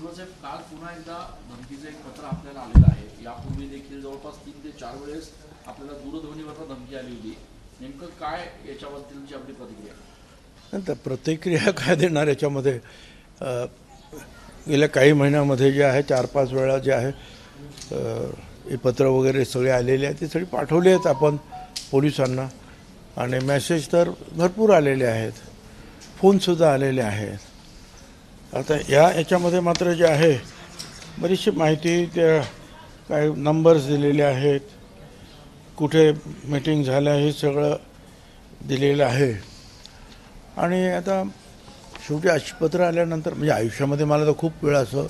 भुजबळ काल पुन्हा एकदा धमकीचं एक पत्र आपल्याला आलेलं आहे। यापूर्वी देखील जवळपास 3 ते 4 वेळेस आपल्याला दूरध्वनीवर धमकी आली होती। नेमकं काय याच्याबद्दलची आपली प्रतिक्रिया? नंतर प्रतिक्रिया काय देणार याच्यामध्ये गेल्या काही महिन्यामध्ये जे आहे 4-5 वेळा जे आहे हे पत्र वगैरे सगळे आलेले आहेत, ते सगळे पाठवले आहेत आपण पोलिसांना आणि मेसेज तर भरपूर आलेले आहेत, फोनसुद्धा आलेले आहेत। आता याच्यामध्ये मात्र जे आहे बरीचशी माहिती त्या काय नंबर्स दिलेले आहेत, कुठे मीटिंग झाल्या हे सगळं दिलेलं आहे। आणि आता शेवटी अशी पत्र आल्यानंतर म्हणजे आयुष्यामध्ये मला तर खूप वेळा असं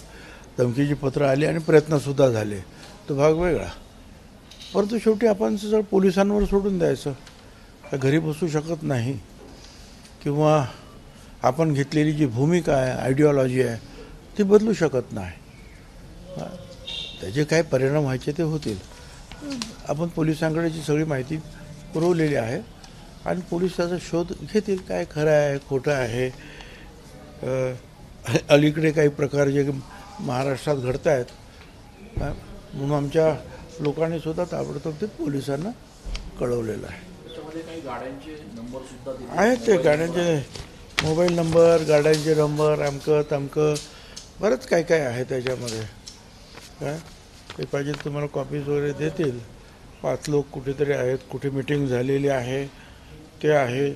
धमकीची पत्र आली आणि प्रयत्नसुद्धा झाले, तो भाग वेगळा। परंतु शेवटी आपण सगळं पोलिसांवर सोडून द्यायचं, घरी बसू शकत नाही किंवा आपण घेतलेली जी भूमिका आहे, आयडिओलॉजी आहे ती बदलू शकत नाही। त्याचे काय परिणाम व्हायचे ते होतील। आपण पोलिसांकडे जी सगळी माहिती पुरवलेली आहे आणि पोलीस त्याचा शोध घेतील, काय खरं आहे खोटं आहे। अलीकडे काही प्रकार जे महाराष्ट्रात घडत आहेत म्हणून आमच्या लोकांनी सुद्धा ताबडतोब ते पोलिसांना कळवलेलं आहे। त्याच्यामध्ये काही गाड्यांचे नंबर सुद्धा आहेत, ते गाड्यांचे मोबाईल नंबर, गाड्यांचे नंबर, अमकं तमकं बरंच काय काय आहे त्याच्यामध्ये। काय ते पाहिजे तुम्हाला कॉपीज वगैरे देतील। 5 लोक कुठेतरी आहेत, कुठे मीटिंग झालेली आहे ते आहे,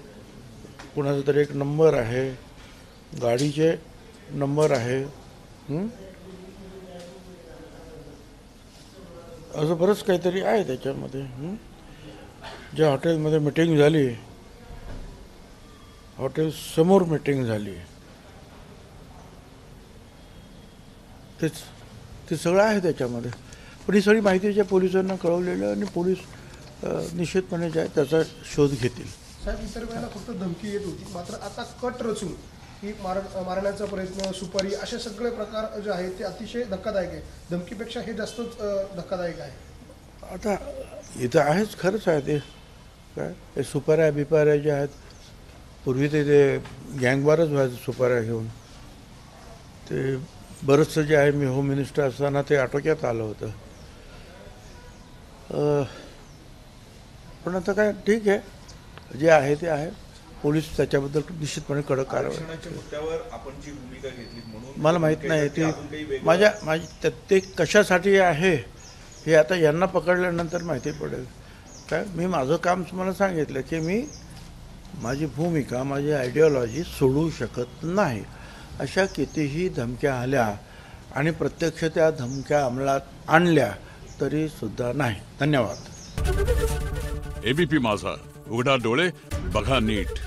कुणाचा तरी एक नंबर आहे, गाडीचे नंबर आहे, असं बरंच काहीतरी आहे त्याच्यामध्ये। ज्या हॉटेलमध्ये मीटिंग झाली, हॉटेल समोर मीटिंग झाली, ते सगळं आहे त्याच्यामध्ये। पण ही सगळी माहितीच्या पोलिसांना कळवलेलं आणि पोलीस निश्चितपणे जे आहे त्याचा शोध घेतील। साहेब, इतर वेळेला फक्त धमकी येत होती, मात्र आता कट रचून की मारण्याचा प्रयत्न, सुपारी असे सगळे प्रकार जे आहेत ते अतिशय धक्कादायक आहे। धमकीपेक्षा हे जास्तच धक्कादायक आहे। आता इथं आहेच, खरंच आहे ते। काय हे सुपाऱ्या बिपाऱ्या ज्या आहेत, पूर्वी ते गँगवारच व्हायचं सुपाऱ्या घेऊन। ते बरंचसं जे आहे मी होम मिनिस्टर असताना ते आटोक्यात आलं होतं। पण आता काय ठीक आहे, जे आहे ते आहे। पोलीस त्याच्याबद्दल निश्चितपणे कडक कारवाई। आपण जी भूमिका घेतली म्हणून मला माहीत नाही ती माझी ते कशासाठी आहे हे आता यांना पकडल्यानंतर माहिती पडेल। काय मी माझं काम तुम्हाला सांगितलं की मी माझी भूमिका, माझी आयडिओलॉजी सोडू शकत नाही। अशा कितीही धमक्या आल्या आणि प्रत्यक्ष त्या धमक्या अंमलात आणल्या तरी सुद्धा नाही। धन्यवाद। एबीपी माझा, उघडा डोळे बघा नीट।